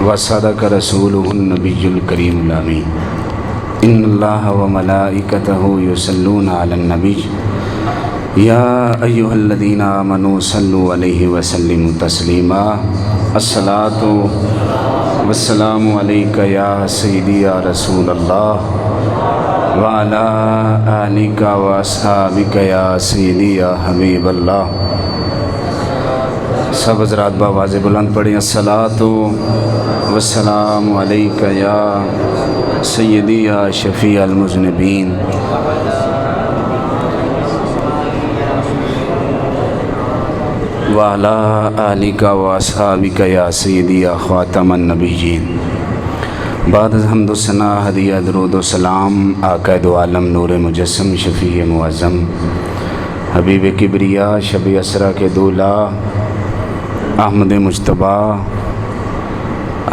وصدق رسوله النبي الكريم الأمين إن الله وملائكته يصلون على النبي يا أيها الذين آمنوا صلوا عليه وسلموا تسليما الصلاة والسلام عليك يا سيدي يا رسول الله وعلى آلك وأصحابك يا سيدي يا حبيب الله. سب حضرات بآواز بلند پڑھیں الصلاۃ والسلام علیک یا سیدی یا شفیع المذنبین. وعلی آلک واصحابک یا سیدی یا خاتم النبیین. بعد از حمد و ثنا ہدیہ درود و سلام آقا دو عالم نور مجسم شفیع معظم حبیب کبریا شب اسرا کے دولا احمد مجتبیٰ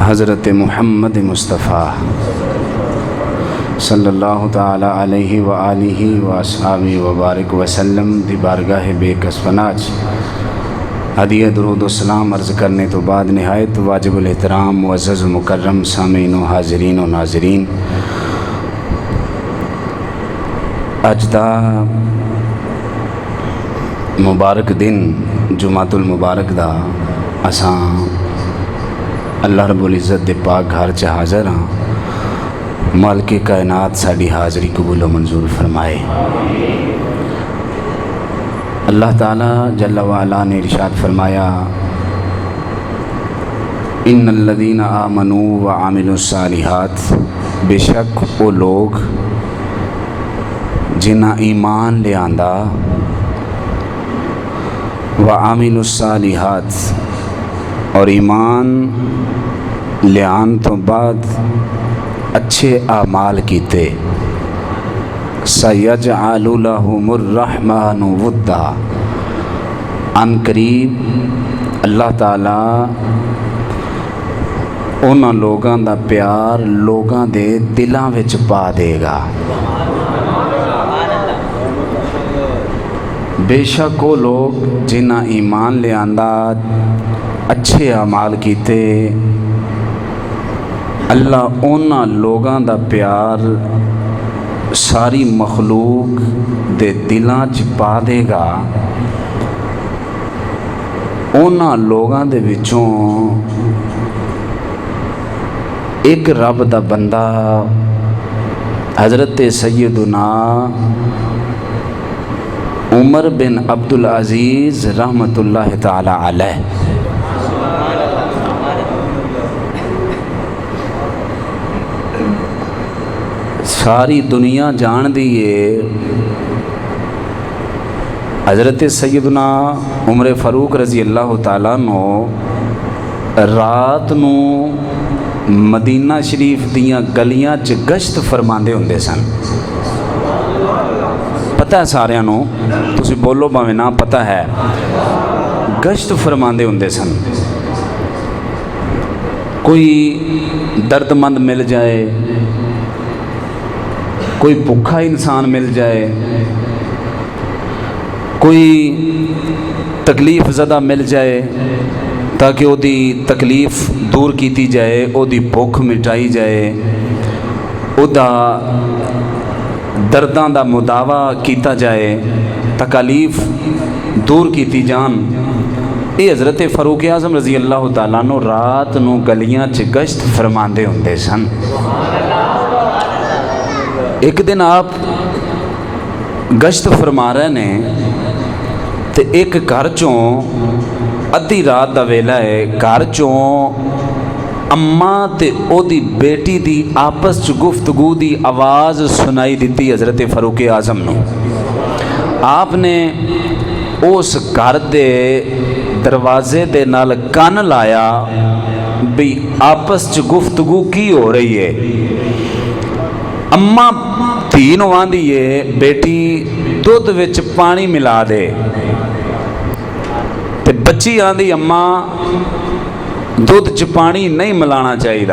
حضرت محمد مصطفیٰ صلی اللہ تعالی علیہ وآلہ واصحابہ وبارک وسلم دی بارگاہ بے کس پناج ہدیہ درود و سلام عرض کرنے تو بعد نہایت واجب الاحترام معزز و مکرم سامعین و حاضرین و ناظرین، اج دا مبارک دن جمعۃ المبارک دا اساں اللہ رب العزت دے پاک گھر چ حاضر ہاں. مالک کائنات ساڈی حاضری قبول و منظور فرمائے. اللہ تعالیٰ جل وعلا نے ارشاد فرمایا ان الذین آمنوا وعملوا الصالحات، بے شک وہ لوگ جنہاں ایمان لے آندا وعملوا الصالحات اور ایمان لے آن تو بعد اچھے اعمال کیتے، سَيَجْعَلُ لَهُمُ الرَّحْمَنُ وُدًّا، ان قریب اللہ تعالیٰ انہاں لوگاں دا پیار لوگاں دے دلاں وچ پا دے گا. بے شک وہ لوگ جنہاں ایمان لے آندا اچھے اعمال کیتے، اللہ انہاں لوگاں دا پیار ساری مخلوق دے دلاں چ پا دے گا. انہاں لوگاں دے وچوں ایک رب دا بندہ حضرت سیدنا عمر بن عبدالعزیز رحمۃ اللہ تعالی علیہ ساری دنیا جان دیئے حضرت سیدنا عمر فاروق رضی اللہ تعالیٰ نو رات نو مدینہ شریف دیاں گلیاں چ گشت فرماندے ہوندے سن. پتہ ہے ساریاں نو، تسی بولو باویں نہ پتہ ہے، گشت فرماندے ہوندے سن. کوئی درد مند مل جائے، کوئی بھوکا انسان مل جائے، کوئی تکلیف زدہ مل جائے تاکہ او دی تکلیف دور کیتی جائے، او دی بھوک مٹائی جائے، او دا درداں دا مداوا کیتا جائے، تکالیف دور کیتی جان. یہ حضرت فاروق اعظم رضی اللہ تعالیٰ عنہ رات نو گلیاں چ گشت فرماندے ہوندے سن. ایک دن آپ گشت فرما رہے نے تے ایک گھر چوں ادھی رات دا ویلا ہے، گھر چوں اماں تے او دی بیٹی دی آپس چ گفتگو دی آواز سنائی دیتی حضرت فاروق اعظم نو. آپ نے اس گھر دے دروازے دے نال کان لایا بھی آپس چ گفتگو کی ہو رہی ہے. اماں دھی نو آندی ہے بیٹی دودھ وچ پانی ملا دے، تے بچی آندی اماں دودھ چ پانی نہیں ملانا چاہیے.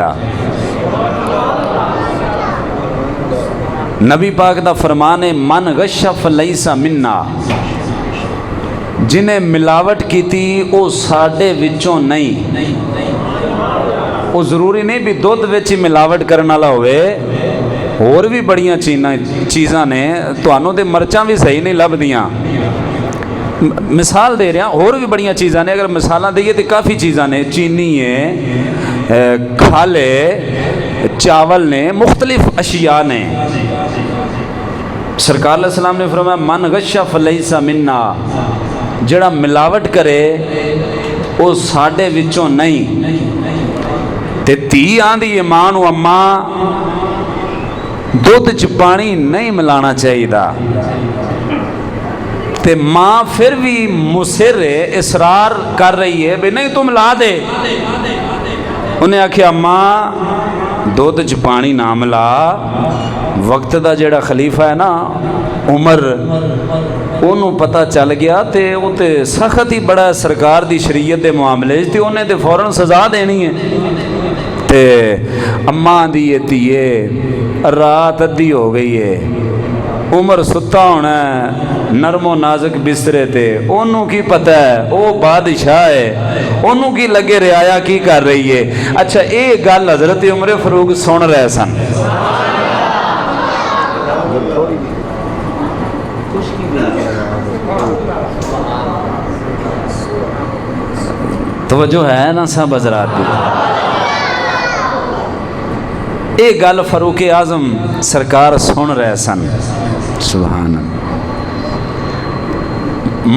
نبی پاک دا فرمان ہے من غش فلیس منا، جنہیں ملاوٹ کی تھی وہ ساڈے وچوں نہیں. وہ ضروری نہیں بھی دودھ وچ ہی ملاوٹ کرنے والا ہوئے، اور بھی بڑیاں چیزاں نے، تانوں تے مرچاں بھی صحیح نہیں لبدیاں، مثال دے رہا، اور بھی بڑیاں چیزاں نے، اگر مثالاں دئیے تو کافی چیزاں نے، چینی ہے، کھالے، چاول نے، مختلف اشیاء نے۔ سرکار علیہ السلام نے فرمایا من غش فلیس منا، جڑا ملاوٹ کرے وہ ساڈے وچوں نہیں۔ تے تھی آندھی ہے ماں نو اماں دودھ چ پانی نہیں ملانا چاہیے، تے ماں پھر بھی مصر اصرار کر رہی ہے بھی نہیں تم لا دے، انہیں آکھیا ماں دودھ چ پانی نہ ملا، وقت دا جڑا خلیفہ ہے نا عمر، انہوں پتہ چل گیا تے وہ تے سخت ہی بڑا سرکار دی شریعت دے معاملے تے انہیں تے فوراً سزا دینی ہے۔ تے اماں دی تیے رات ادھی ہو گئی ہے، عمر ستا ہونا ہے نرم و نازک بسترے تے، انہوں کی پتہ ہے وہ بادشاہ ہے، انہوں کی لگے رعایا کی کر رہی ہے۔ اچھا اے گل حضرت عمر فاروق سن رہے سن، توجہ ہے نا سب حضرات کی؟ اے گل فاروق اعظم سرکار سن رہے سن، سبحان اللہ۔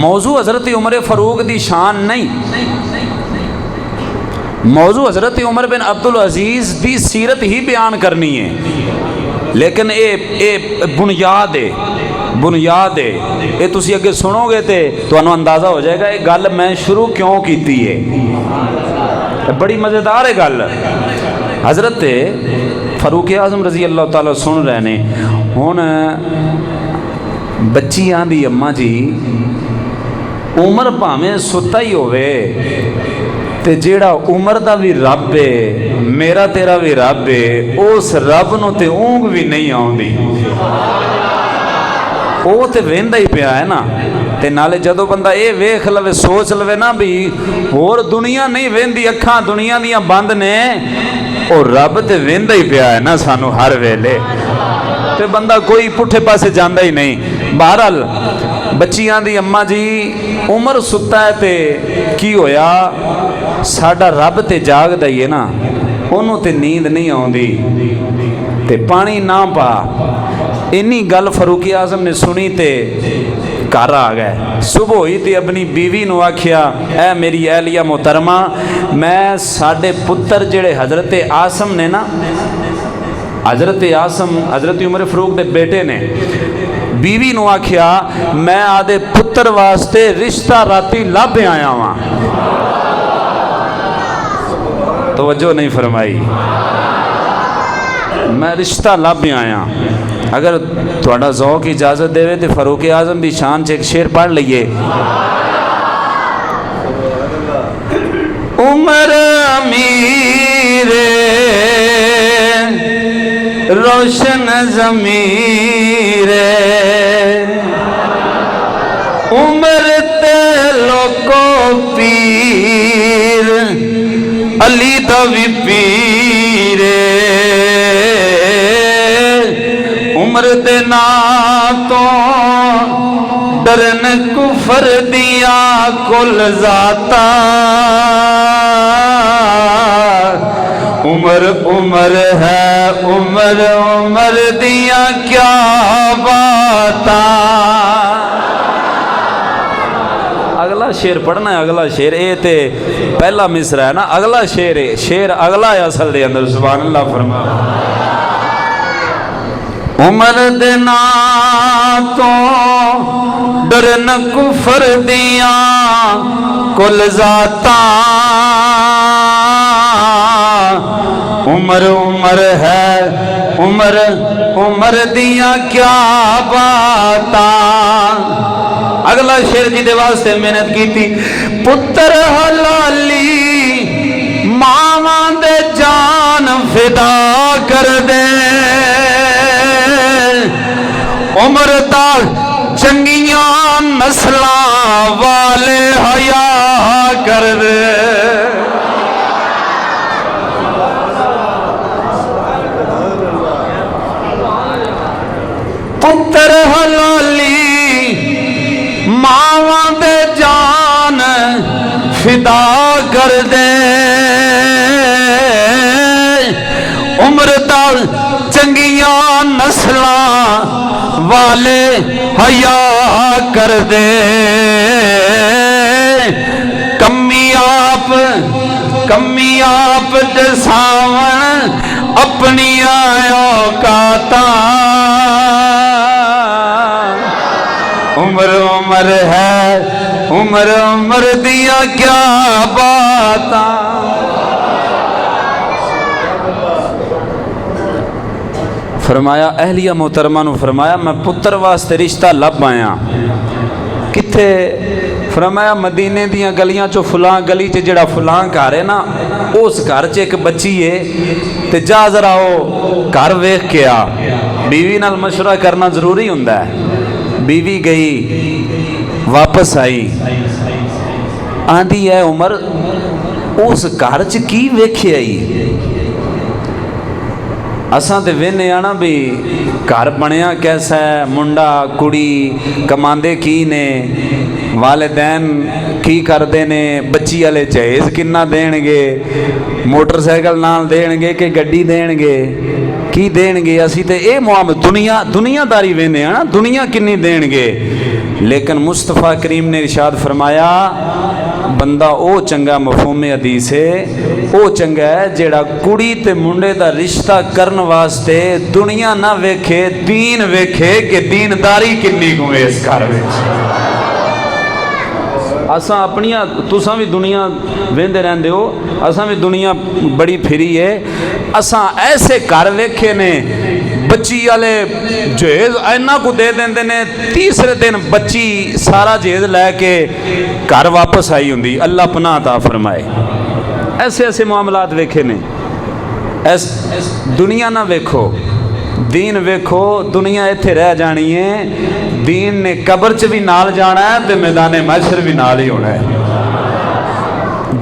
موضوع حضرت عمر فاروق دی شان نہیں، موضوع حضرت عمر بن عبدالعزیز دی سیرت ہی بیان کرنی ہے، لیکن اے بنیاد ہے، بنیاد ہے، یہ تسی اگے سنو گے تے تو انہوں اندازہ ہو جائے گا یہ گل میں شروع کیوں کیتی ہے، بڑی مزیدار ہے گل۔ حضرت فاروق اعظم رضی اللہ تعالیٰ سن رہے نے، ہن بچی آندھی اماں جی عمر پاویں ستا ہی ہوئے تے جیڑا عمر دا بھی رب ہے میرا تیرا بھی رب ہے، اس رب نو تے اونگ بھی نہیں آوندی، وہ تے ویندا ہی پیا ہے نا، تے نالے جدو بندہ اے ویکھ لوے سوچ لوے نا بھی اور دنیا نہیں ویندی، اکھاں دنیا دیاں بند نے، اور رب تے ویندا ہی پیا ہے نا سانو ہر ویلے، تے بندہ کوئی پٹھے پاسے جاندا ہی نہیں۔ بہرحال بچیاں دی اماں جی عمر ستا ہے تے کی ہویا، ساڈا رب تے جاگ دئیے نا، انہوں تے نیند نہیں آوندی تے پانی نہ پا، انی گل فاروق اعظم نے سنی تے گھر آ گئے، صبح ہوئی تے اپنی بیوی نو آکھیا اے میری اہلیہ محترمہ، میں ساڈے پتر جڑے حضرت عاصم نے نا، حضرت عاصم حضرت عمر فاروق دے بیٹے نے، بیوی نو آکھیا میں آدھے پتر واسطے رشتہ راتی لب آیا ہاں، توجہ نہیں فرمائی، میں رشتہ لب آیا، اگر تھوڑا ذوق اجازت دے تو فاروق اعظم دی شان ایک شعر پڑھ لئیے۔ عمر امیر روشن ضمیر، عمر تے لوکو پیر علی دا بھی پیر، عمر دے نا تو ڈرن کفر دیا کل ذاتا، عمر عمر ہے عمر عمر دیا کیا باتا۔ اگلا شعر پڑھنا ہے، اگلا شعر اے تے پہلا مصرع ہے نا، اگلا شعر ہے، شعر اگلا ہے اصل دے اندر، سبحان اللہ فرما۔ عمر دینا تو ڈرن کفر دیا کل ذاتا، عمر عمر ہے عمر عمر دیا کیا باتا۔ اگلا شعر جی دے واسطے محنت کی تھی، پتر حلالی ماواں دے جان فدا کر دے، عمر دا چنگیاں نسلاں والے حیا کر دے، کر دے عمر دا چنگیاں نسلاں والے حیا کر دے کمی آپ دساون اپنی اوقاتاں عمر ہے عمر دیا کیا باتاں فرمایا اہلیہ محترمہ نو فرمایا میں پتر واسطے رشتہ لب آیا کتھے فرمایا مدینے دیاں گلیاں چو فلاں گلی چ جڑا فلاں گھر ہے نا اس گھر چ ایک بچی ہے تے جا ذرا او گھر ویکھ کے آ بیوی نال مشورہ کرنا ضروری ہوندا ہے بیوی گئی واپس آئی آندھی ہے عمر اس گھر چ کی ویکھے آئی اساں تے وینے آنا بھی گھر بنیا کیسا ہے منڈا کڑی کماندے کی نے والدین کی کردے نے بچی والے جہیز کنا دین گے موٹر سائیکل نال دین گے کہ گڈی دین گے کی دین گے اسی تے اے معاملہ دنیا داری وینے آنا دنیا کنی دین گے لیکن مصطفیٰ کریم نے ارشاد فرمایا بندہ او چنگا مفہوم حدیث ہے او چنگا ہے جیڑا کڑی تے منڈے دا رشتہ کرن واسطے دنیا نہ ویکھے دین ویکھے کہ دینداری کنی کو اس گھر وچ اساں اپنیاں تساں بھی دنیا ویندے رہندے ہو اساں بھی دنیا بڑی پھری ہے اساں ایسے گھر ویکھے نے بچی والے جہیز اینا کو دے دیندے نے تیسرے دن بچی سارا جہیز لے کے گھر واپس آئی ہوندی اللہ پناہ عطا فرمائے ایسے معاملات ویکھے نے دنیا نہ ویکھو دین ویکھو دنیا ایتھے رہ جانی ہے دین نے قبر چ بھی نال جانا ہے تے میدان محشر بھی نال ہی ہونا ہے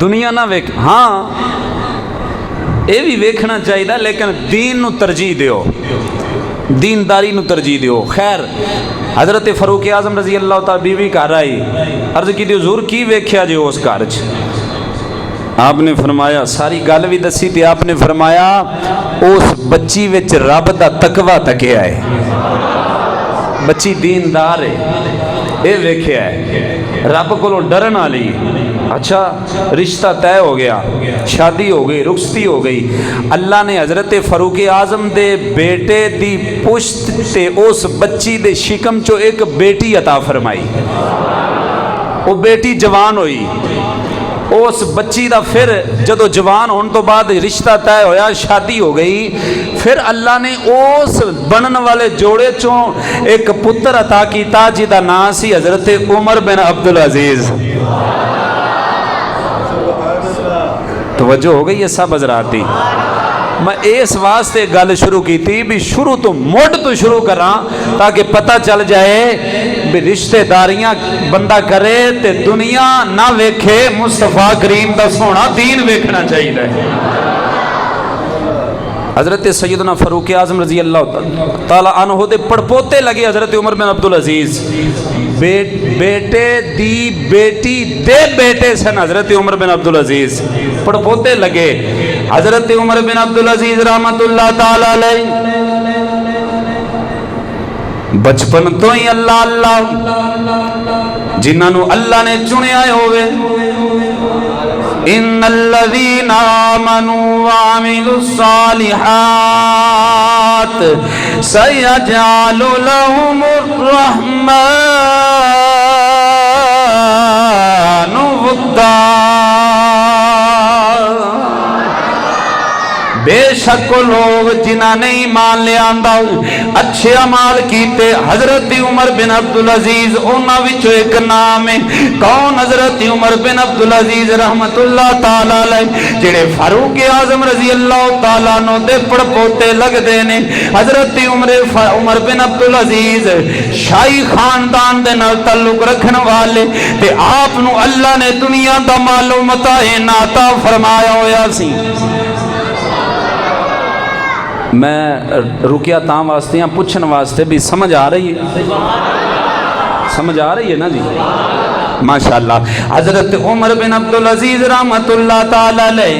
دنیا نہ ویکھ ہاں اے بھی ویکھنا چاہیے لیکن دین نو ترجیح دیو دینداری نو ترجیح دیو خیر حضرت فاروق اعظم رضی اللہ تعالی بیوی گھر آئی عرض کی دی حضور کی ویکھیا جو اس گھر چ آپ نے فرمایا ساری گل بھی دسی تے آپ نے فرمایا اس بچی وچ رب دا تقوی تکیا ہے بچی دیندار ہے اے ویکھیا ہے رب کو ڈرن والی اچھا رشتہ طے ہو گیا شادی ہو گئی رخصتی ہو گئی اللہ نے حضرت فاروق اعظم دے بیٹے دی پشت تے اس بچی دے شکم چو ایک بیٹی عطا فرمائی وہ بیٹی جوان ہوئی اس بچی دا پھر جدو جوان ہون تو بعد رشتہ طے ہویا شادی ہو گئی پھر اللہ نے اس بنن والے جوڑے چوں ایک پتر عطا کیتا جدا نام سی حضرت عمر بن عبدالعزیز توجہ ہو گئی یہ سب حضرات دی میں اس واسطے گل شروع کی تھی بھی شروع تو مڈ تو شروع کراں تاکہ پتہ چل جائے بھی رشتہ داریاں بندہ کرے تے دنیا نہ ویکھے مصطفیٰ کریم دا سونا دین ویکھنا چاہیے حضرت سیدنا فاروق اعظم رضی اللہ تعالی عنہ دے پڑپوتے لگے حضرت عمر بن عبدالعزیز بیٹے دی بیٹی دے بیٹے سن حضرت عمر بن عبدالعزیز پڑپوتے لگے حضرت عمر بن عبدالعزیز رحمت اللہ تعالی علیہ بچپن تو ہی اللہ اللہ جنہاں نو اللہ نے چنیا ہوئے ان الذین آمنوا وعملوا الصالحات سیجعل لهم الرحمن ودا بے شک لوگ جنہاں نے ایمان لے آندا اچھے اعمال کیتے حضرت عمر بن عبدالعزیز انہاں وچوں ایک نام ہے کون حضرت عمر بن عبدالعزیز رحمت اللہ تعالی علیہ جڑے فاروق اعظم رضی اللہ تعالی عنہ دے پڑپوتے لگدے نے حضرت عمر بن عبدالعزیز شاہی خاندان دے نال تعلق رکھن والے تے آپ نو اللہ نے دنیا دا مال و متاع عطا فرمایا ہویا سی میں رکیا تاں واسطے ہیں پوچھن واسطے بھی سمجھ آ رہی ہے نا جی ماشاءاللہ حضرت عمر بن عبدالعزیز رحمت اللہ تعالی علیہ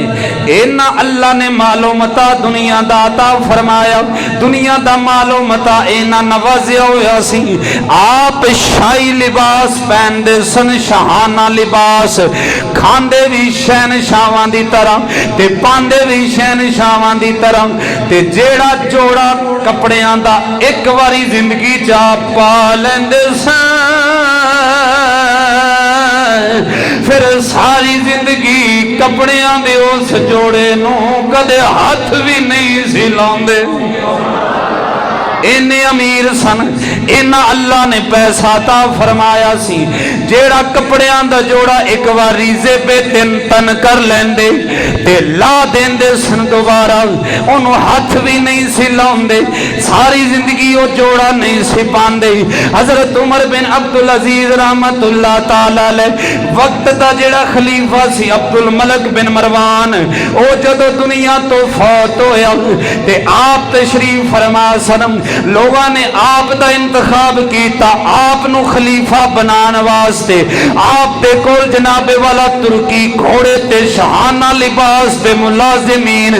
اینا اللہ نے مال و متا دنیا دا عطا فرمایا، دنیا دا مال و متا اینا نوازیا ہویا سی، آپ شاہی لباس پہندے سن، شاہانہ لباس، کھاندے بھی شہنشاہاں دی طرح تے پاندے بھی شہنشاہاں دی طرح، تے جیڑا جوڑا کپڑیاں دا ایک واری زندگی چا پا لیندے سن، پھر ساری زندگی کپڑیاں دے اس جوڑے نو کدے ہاتھ بھی نہیں سی لاندے۔ اینے امیر سن، اینا اللہ نے پیسہ عطا فرمایا سی، جیڑا کپڑیاں دا جوڑا ایک بار ریزے پہ تن کر لیندے تے لا دیندے سن دوبارہ، انہوں ہاتھ بھی نہیں سی لاندے، ساری زندگی وہ جوڑا نہیں سی پاندے۔ حضرت عمر بن عبدالعزیز رحمت اللہ تعالی علیہ وقت دا جیڑا خلیفہ سی عبد الملک بن مروان، او جدو دنیا تو فوت ہویا تے آپ تشریف فرما سن، لوگاں نے آپ دا انتخاب کیتا، آپ نو خلیفہ بنان واسطے، آپ دے کول جناب والا ترکی گھوڑے تے شہانہ لباس دے ملازمین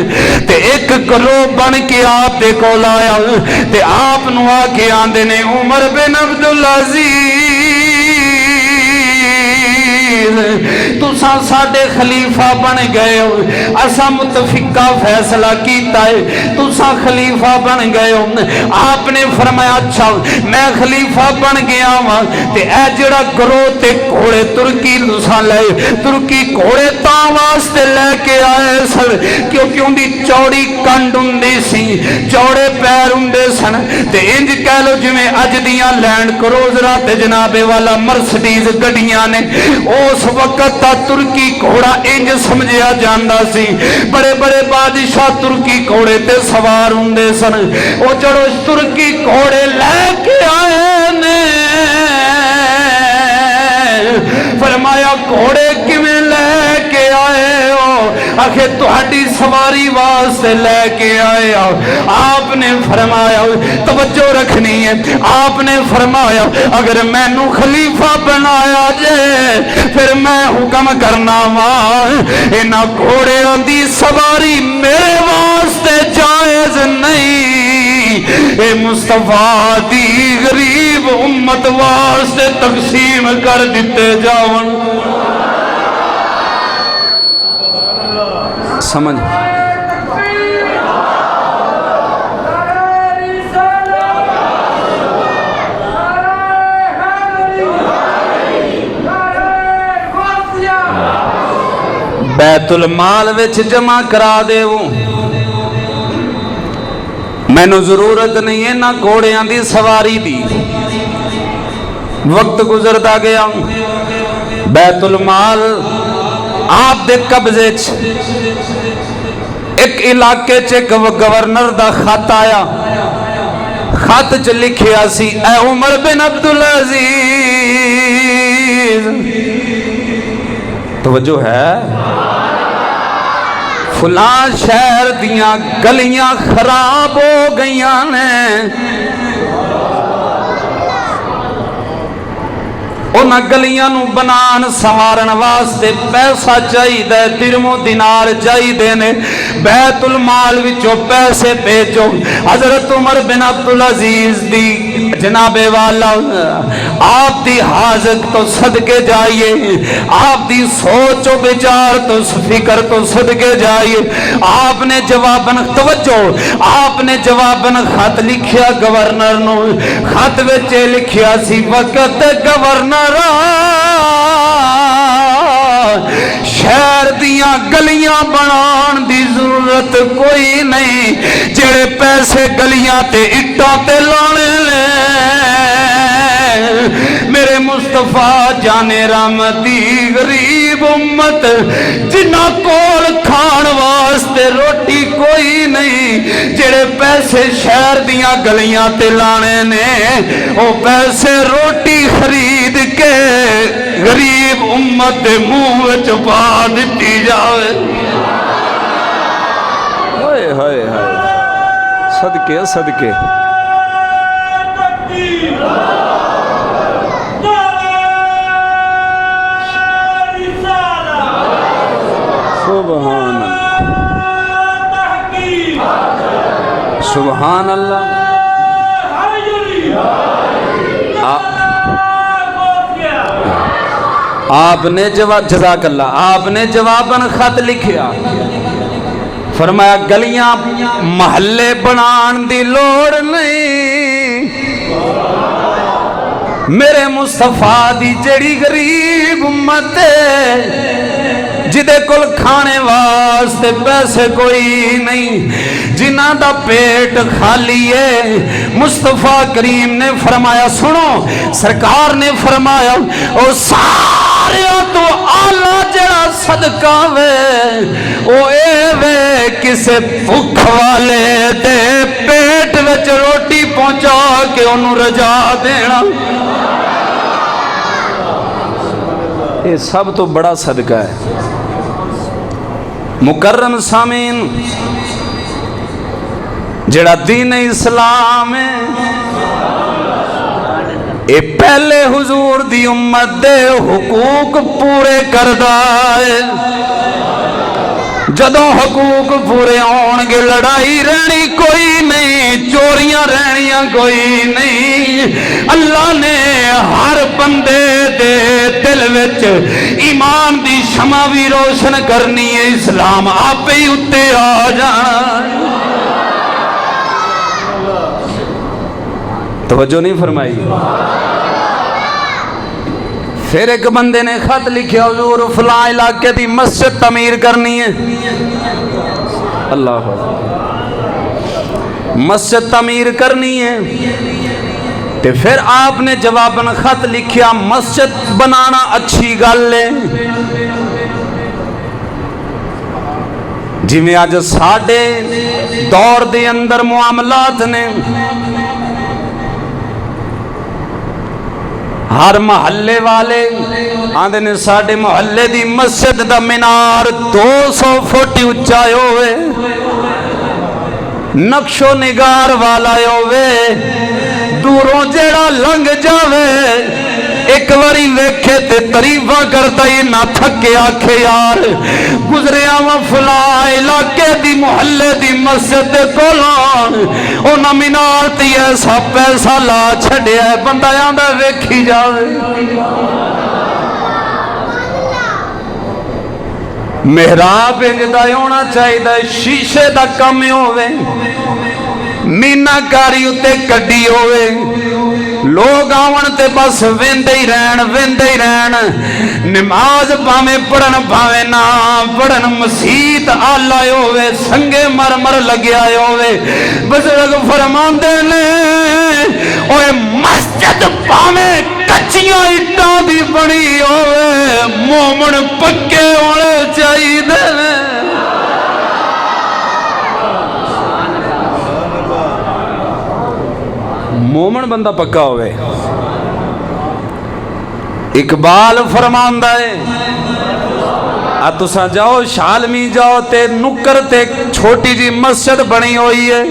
تے ایک گروہ بن کے آپ دے کول آیا تے آپ نو آکے آندے نے عمر بن عبدالعزیز تساں ساڈے خلیفہ بن گئے ہو، اساں متفقہ فیصلہ کیتا ہے، تساں خلیفہ بن گئے ہو۔ آپ نے فرمایا اچھا میں خلیفہ بن گیا ہوں تے اے جڑا گروہ تے گھوڑے ترکی تساں لے، ترکی گھوڑے تاں واسطے لے کے آئے سن کیونکہ ان دی چوڑی کنڈ ہوندی سی، چوڑے پیر ہوندے سن، تے انج کہہ لو جویں اج دیاں لینڈ کروزراں تے جناب والا مرسڈیز گڈیاں نے، اس وقت تا ترکی گھوڑا انج سمجھیا جاندا سی، بڑے بڑے بادشاہ ترکی گھوڑے تے سوار ہوندے سن، او جڑو ترکی گھوڑے لے کے آئے نے، فرمایا گھوڑے کیویں لے کے آئے ہو؟ آخے تہاڈی سواری واسطے لے کے آئے ہو۔ آپ نے فرمایا توجہ رکھنی ہے، آپ نے فرمایا اگر میں نو خلیفہ بنایا جے پھر میں حکم کرنا وا انہاں گھوڑیاں دی سواری میرے واسطے جائز نہیں، اے مصطفیٰ دی غریب امت واسطے تقسیم کر دیتے جاون۔ سمجھ بیت المال وچ جمع کرا دیو، مینوں ضرورت نہیں ہے نہ گھوڑیاں دی سواری دی۔ وقت گزردا گیا، بیت المال آپ دے قبضے چ ایک علاقے چ ایک گورنر دا خط آیا، خط چ لکھیا سی اے عمر بن عبدالعزیز، توجہ ہے، فلاں شہر دیاں گلیاں خراب ہو گئیاں نے، انہاں گلیاں نو بنان سوارن واسطے پیسہ چاہیے، درہم و دینار چاہیے نے، بیت المال وچوں پیسے بھیجو۔ حضرت عمر بن عبدالعزیز دی جناب والا آپ دی حاجت تو صدقے جائیے، آپ دی سوچ و بچار تو فکر تو صدقے جائیے، آپ نے جواباً توجہ، آپ نے جواباً خط لکھیا گورنر نو، خط وچ لکھیا سی وقت گورنر شہر دیاں گلیاں بنان دی ضرورت کوئی نہیں، جڑے پیسے گلیاں تے اٹھاں تے لانے لے، میرے مصطفیٰ جانے رحمتی غریب امت جنہ کول کھان واسطے روٹی کوئی نہیں، جڑے پیسے شہر دیاں گلیاں تے لانے نے، او پیسے روٹی خرید کے غریب امت دے منہ وچ پا دتی جاوے۔ ہائے ہائے ہائے، صدقے صدقے، سبحان اللہ سبحان اللہ آپ نے جزاک اللہ آپ نے جواباً خط لکھیا فرمایا گلیاں محلے بنان دی لوڑ نہیں میرے مصطفیٰ دی جڑی غریب امت ہے جدے کل کھانے واسطے پیسے کوئی نہیں جنہ دا پیٹ خالی ہے مصطفیٰ کریم نے فرمایا سنو سرکار نے فرمایا او سارے تو آلہ جڑا صدقہ وے او اے وے کسے بھوک والے دے پیٹ وچ روٹی پہنچا کے انہوں رجا دینا یہ سب تو بڑا صدقہ ہے مکرم سامین جڑا دین اسلام ہے اے پہلے حضور دی امت دے حقوق پورے کردہ ہے جدوں حقوق پورے ہون گے لڑائی رہنی کوئی نہیں چوریاں رہنیاں کوئی نہیں اللہ نے ہر بندے دے دل وچ ایمان دی شمع بھی روشن کرنی ہے اسلام آپ ہی اتے آ جانا توجہ نہیں فرمائی پھر ایک بندے نے خط لکھیا حضور فلاں علاقے دی مسجد تعمیر کرنی ہے اللہ مسجد تعمیر کرنی ہے تے پھر آپ نے جواباً خط لکھیا مسجد بنانا اچھی گل ہے جی میں آج ساڑھے دور دے اندر معاملات نے ہر محلے والے آندے نے ساڑھے محلے دی مسجد دا مینار 200 فٹ اچھائے ہوئے نقش و نگار والا ہوئے دوروں جیڑا لنگ جاوے ایک واری ویکھے تے تعریفہ کرتا ہی نہ تھکے آکھے یار گزرے آواں فلاں علاقے دی محلے دی مسجد دے کولان اونا مینار تے ایسا پیسہ لا چھڑے ہے بندہ یاندہ ویکھی جاوے محراب انجدہ ہونا چاہی دا شیشے دا کم ہوئے مینا کاری اتے کڈی ہوئے لوگ آون تے بس ویندے ہی رہن نماز پاویں پڑھن پاویں نہ پڑھن مسیت آلہ ہوئے سنگے مرمر لگیا ہوئے بزرگ فرماندے نے اوے مسجد پاویں کچیاں اٹھاں دی بڑی ہوئے مومن پکے ہونے چاہیے دے مومن بندہ پکا ہوئے اقبال فرماندہ ہے تساں جاؤ شالمی جاؤ تے نکر تے چھوٹی جی مسجد بنی ہوئی ہے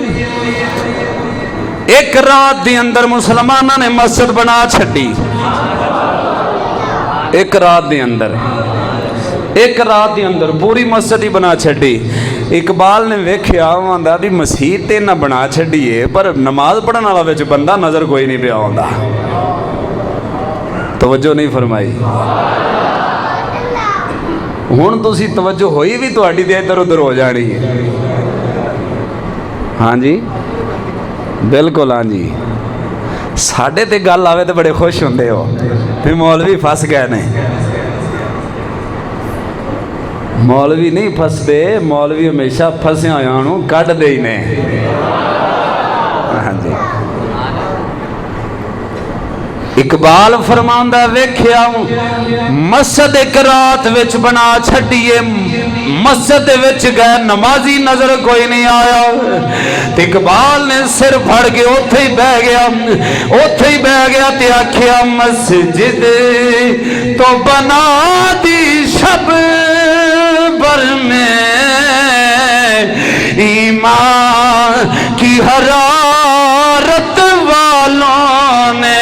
ایک رات دی اندر مسلمانہ نے مسجد بنا چھٹی ایک رات دی اندر پوری مسجد ہی بنا چھٹی اقبال نے ویکھیا آندا بھی مسیح تے نہ بنا چھڈیے پر نماز پڑھن والا وچ بندہ نظر کوئی نہیں پیا آندا توجہ نہیں فرمائی ہن تسی توجہ ہوئی بھی تہاڈی تے ادھر ادھر ہو جانی ہے ہاں جی بالکل ہاں جی ساڈے تے گل آوے تے بڑے خوش ہوندے ہو پھر مولوی پھس گئے نے مولوی نہیں پھس دے مولوی ہمیشہ پھسے آیاں کٹ دے ہی نے ہاں جی اقبال فرماندہ ویکھیا مسجد ایک رات وچ بنا چھڈیے مسجد وچ گئے نمازی نظر کوئی نہیں آیا اقبال نے سر پھڑ کے اوتھے ہی بہ گیا تے آکھیا مسجد تو بنا دی شب بر میں ایمان کی حرارت والوں نے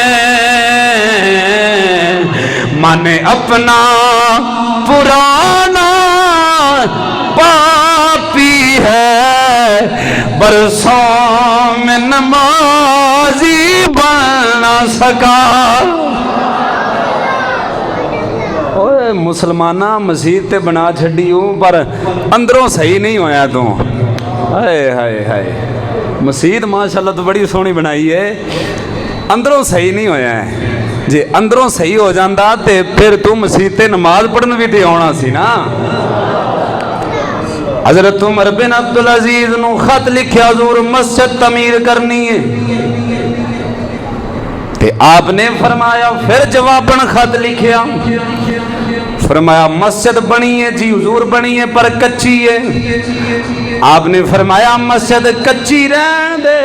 من اپنا پرانا برسوں میں نمازی بن نہ سکا۔ اوے مسلمانہ مسجد تے بنا چھڈی ہوں پر اندروں صحیح نہیں ہویا تو۔ ہائے ہائے ہائے، مسجد ماشاءاللہ تو بڑی سونی بنائی ہے، اندروں صحیح نہیں ہویا ہے۔ جی اندروں صحیح ہو جاندہ تے پھر تو مسجد تے نماز پڑھن بھی تے ہونا سی نا۔ حضرت عمر بن عبدالعزیز نو خط لکھیا حضور مسجد تعمیر کرنی ہے، تے آپ نے فرمایا پھر جواباً خط لکھیا، فرمایا مسجد بنی ہے جی حضور بنی ہے پر کچی ہے۔ آپ نے فرمایا مسجد کچی رہن دے،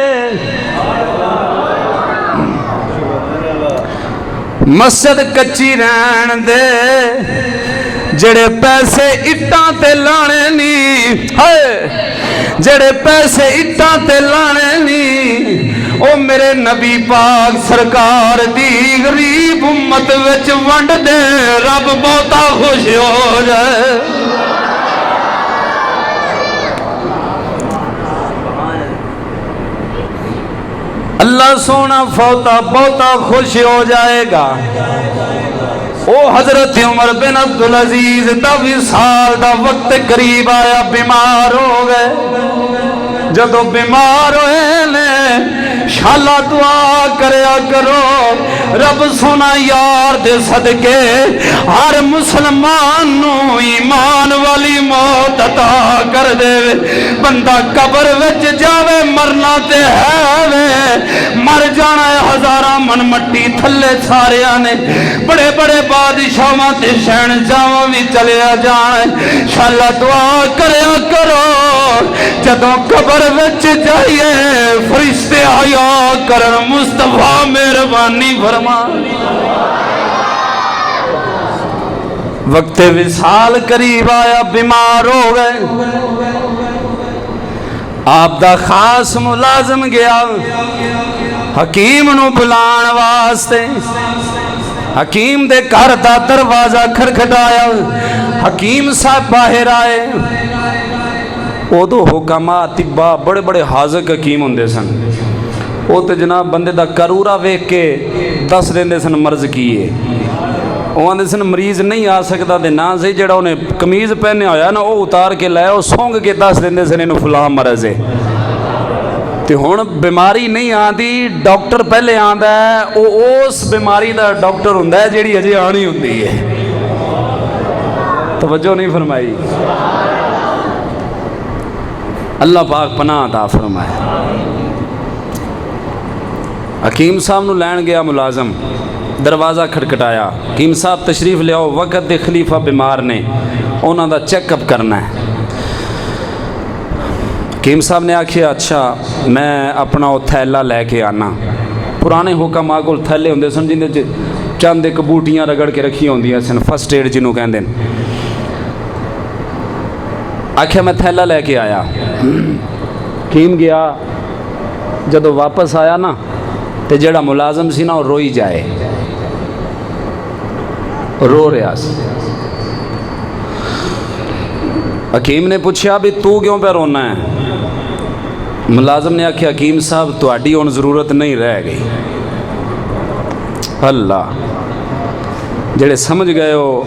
مسجد کچی رہن دے، جڑے پیسے اٹاں تے لانے نی، جڑے پیسے اٹاں تے لانے نی، او میرے نبی پاک سرکار دی غریب امت وچ ونڈ دے، رب بہتا خوش ہو جائے۔ اللہ سونا فوتا بہتا خوش ہو جائے گا۔ او حضرت عمر بن عبدالعزیز دا وصال دا وقت قریب آیا، بیمار ہو گئے۔ جدو بیمار ہوئے نے شالا دعا کریا کرو، رب سونا یار دے صدقے ہر مسلمان نو ایمان والی موت عطا کر دے۔ بندہ قبر وچ جاوے مرنا تے ہے وے، مر جانا ہے ہزاراں من مٹی تھلے ساریاں نے، بڑے بڑے بادشاہاں تے شہنشاہاں بھی چلیا جانا ہے۔ شالا دعا کریا کرو، جدوں قبر وچ جائیے فرشتے حیا کرن، مصطفیٰ مہربانی فرما۔ وقت وصال قریب آیا، بیمار ہو گئے۔ آپ دا خاص ملازم گیا حکیم نو بلان واسطے، حکیم دے گھر دا دروازہ کھڑکھڑایا، حکیم صاحب باہر آئے۔ ادو حکما طبا بڑے بڑے حاذق حکیم ہوندے سن، وہ تو جناب بندے دا کرورا ویکھ کے دس دیندے سن مرض کیے۔ وہ آندے سن مریض نہیں آ سکتا تے نہ صحیح جڑا انہیں قمیض پہنے ہویا نا وہ اتار کے لائے، وہ سونگ کے دس دیندے سن انہوں فلاں مرض ہے۔ تے ہن بیماری نہیں آندی، ڈاکٹر پہلے آندا ہے، وہ اس بیماری دا ڈاکٹر ہوندا ہے جیڑی اجے آنی ہوندی ہے۔ توجہ نہیں فرمائی؟ اللہ پاک پناہ عطا فرمائے۔ حکیم صاحب نو لین گیا ملازم، دروازہ کھٹکھٹایا، حکیم صاحب تشریف لے آؤ، وقت دے خلیفہ بیمار نے، انہاں دا چیک اپ کرنا ہے۔ حکیم صاحب نے آکھیا اچھا میں اپنا وہ تھیلا لے کے آنا۔ پرانے حکم آگل تھیلے ہوندے سن جن دے چند ایک بوٹیاں رگڑ کے رکھی ہوندیاں سن، فرسٹ ایڈ جنوں کہندے ہیں۔ آکھیا میں تھیلا لے کے آیا، حکیم گیا، جدو واپس آیا نا تے جڑا ملازم سی نا وہ روئی جائے، رو رہا سی۔ حکیم نے پوچھا بھی تو کیوں پہ رونا ہے؟ ملازم نے آکھیا حکیم صاحب تہاڈی ہن ضرورت نہیں رہ گئی۔ اللہ جڑے سمجھ گئے ہو،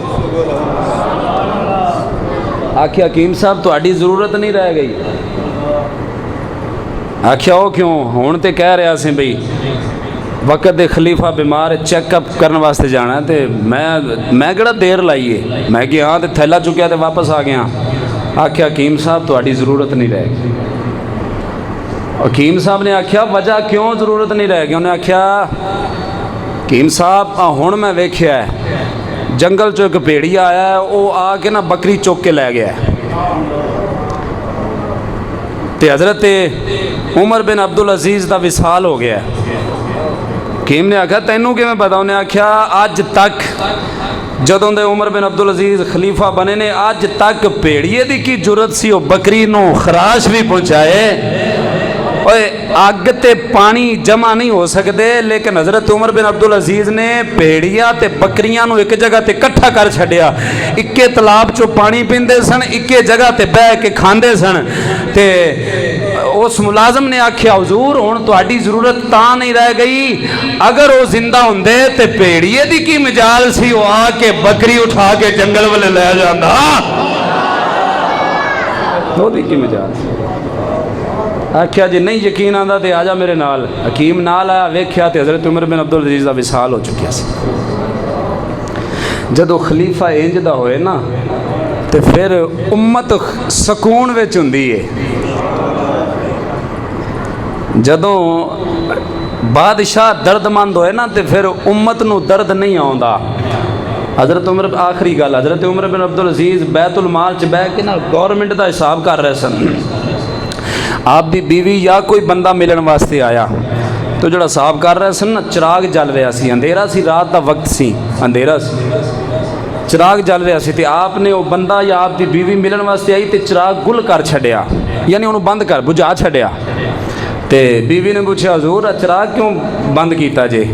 آکھیا حکیم صاحب تہاڈی ضرورت نہیں رہ گئی۔ آکھیا وہ کیوں؟ ہون تے کہہ رہا سی بھئی وقت دے خلیفہ بیمار چیک اپ کرنے واسطے جانا ہے تے میں کہڑا دیر لائیے، میں کہ ہاں تے تھیلا چکیا تے واپس آ گیا۔ آکھیا حکیم صاحب تہاڈی ضرورت نہیں رہ گئی۔ حکیم صاحب نے آکھیا وجہ کیوں ضرورت نہیں رہ گئی؟ انہیں آکھیا حکیم صاحب ہن میں ویکھیا ہے جنگل چو ایک بھیڑیا آیا ہے، وہ آ کے نا بکری چوک کے لے گیا ہے، تے حضرت عمر بن عبدالعزیز دا وصال ہو گیا ہے۔ حکیم نے آکھا تینوں کہ میں پتا؟ انہیں آکھیا آج تک جدوں دے عمر بن عبدالعزیز خلیفہ بنے نے آج تک بھیڑیے دی کی جرت سی وہ بکری نو خراش بھی پہنچائے۔ اگ تے پانی جمع نہیں ہو سکتے، لیکن حضرت عمر بن عبدالعزیز نے بھیڑیا تے بکریاں نو ایک جگہ تے کٹھا کر چھڑیا، اکے تالاب چو پانی پیندے سن، اکے جگہ تے بہ کے کھاندے سن، تے اس ملازم نے آخیا حضور ہن تہاڈی ضرورت تاں نہیں رہ گئی، اگر وہ زندہ ہوندے تے بھیڑیے دی کی مجال سی، وہ آ کے بکری اٹھا کے جنگل والے لے جاندا، وہ دی کی مجال سی۔ آخیا جی نہیں یقین آندا تے آ جا میرے نال۔ حکیم نال آیا، ویکھیا تے حضرت عمر بن عبدالعزیز دا وصال ہو چکیا سی۔ جدو خلیفہ انج دا ہوئے نا تے پھر امت سکون وچ ہوندی ہے۔ جدوں بادشاہ درد مند ہوئے نا تے پھر امت نو درد نہیں آوندا۔ حضرت عمر آخری گل، حضرت عمر بن عبدالعزیز بیت المال چ بیٹھ کے نا گورنمنٹ دا حساب کر رہے سن۔ آپ دی بیوی یا کوئی بندہ ملن واسطے آیا تو جڑا حساب کر رہے سن نا، چراغ جل رہا سی، اندھیرا سی، رات دا وقت سی، اندھیرا سی، چراغ جل رہا سی، تے آپ نے وہ بندہ یا آپ دی بیوی ملن واسطے آئی تے چراغ گل کر چھڈیا، یعنی انہوں بند کر بجھا چھڈیا۔ تے بیوی نے پوچھا حضور چراغ کیوں بند کیتا جے؟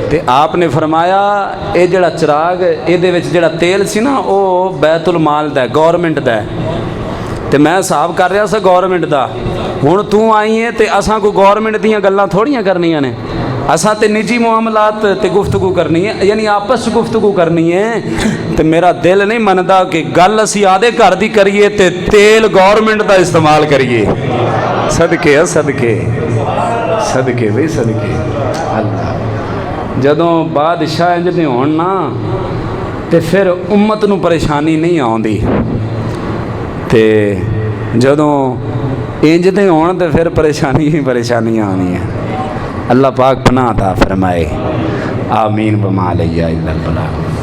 تے آپ نے فرمایا اے جڑا چراغ اے دے وچ جڑا تیل سی نا او بیت المال دا ہے، گورنمنٹ دا ہے، تے میں حساب کر رہا سا گورنمنٹ دا، ہن تو آئی ہے تے اساں کو گورنمنٹ دیاں گلاں تھوڑیاں کرنیاں نے، اساں تے نجی معاملات تے گفتگو کرنی ہے، یعنی آپس گفتگو کرنی ہے، تے میرا دل نہیں مندا کہ گل اسی آدھے گھر دی کریے تے تیل گورنمنٹ دا استعمال کریے۔ صدقے صدقے صدقے بھئی صدقے اللہ۔ جدوں بادشاہ انج دے ہون نا تے پھر امت نو پریشانی نہیں آوندی، تے جدوں انج دے ہون تے پھر پریشانی ہی پریشانیاں آنی ہیں۔ اللہ پاک پناہ عطا فرمائے، آمین بما علیہ الا البلاغ۔